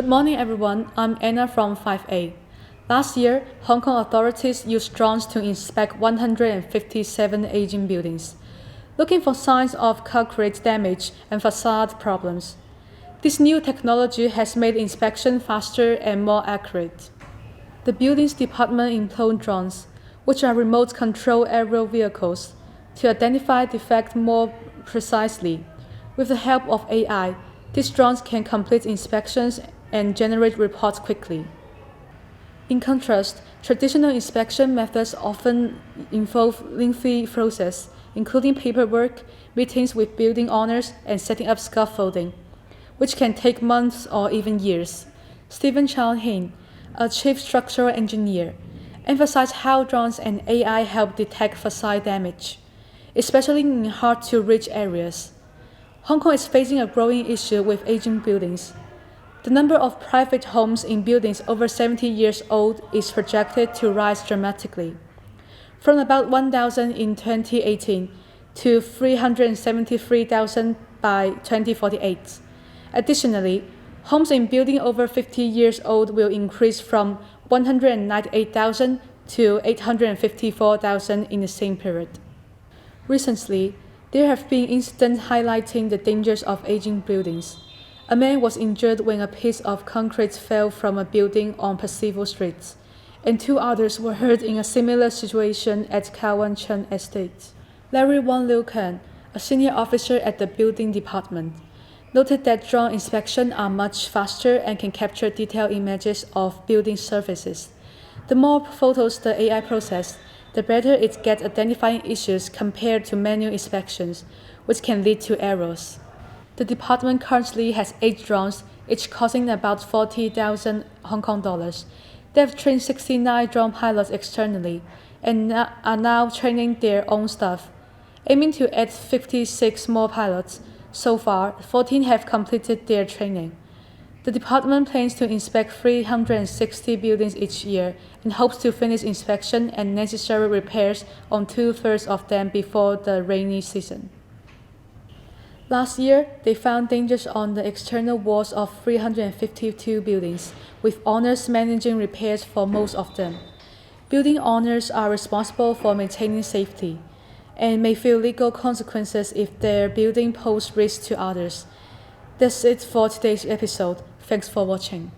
morning, everyone. I'm Anna from 5A. Last year, Hong Kong authorities used drones to inspect 157 aging buildings, looking for signs of concrete damage and facade problems. This new technology has made inspection faster and more accurate. The buildings department employed drones, which are remote-control aerial vehicles, to identify defects more precisely. With the help of AI, these drones can complete inspections and generate reports quickly. In contrast, traditional inspection methods often involve lengthy process, including paperwork, meetings with building owners, and setting up scaffolding, which can take months or even years. Stephen Chow-Hin, a chief structural engineer, emphasized how drones and AI help detect facade damage, especially in hard-to-reach areas. Hong Kong is facing a growing issue with aging buildings. The number of private homes in buildings over 70 years old is projected to rise dramatically, from about 1,000 in 2018 to 373,000 by 2048. Additionally, homes in buildings over 50 years old will increase from 198,000 to 854,000 in the same period. Recently, there have been incidents highlighting the dangers of aging buildings. A man was injured when a piece of concrete fell from a building on Percival Street, and 2 others were hurt in a similar situation at Kawan Chen Estate. Larry Wong Liu Kan, a senior officer at the building department, noted that drone inspections are much faster and can capture detailed images of building surfaces. The more photos the AI processes, the better it gets identifying issues compared to manual inspections, which can lead to errors. The department currently has 8 drones, each costing about 40,000 Hong Kong dollars. They have trained 69 drone pilots externally and are now training their own staff, aiming to add 56 more pilots. So far, 14 have completed their training. The department plans to inspect 360 buildings each year and hopes to finish inspection and necessary repairs on 2/3 of them before the rainy season. Last year, they found dangers on the external walls of 352 buildings, with owners managing repairs for most of them. Building owners are responsible for maintaining safety and may feel legal consequences if their building poses risk to others. That's it for today's episode. Thanks for watching.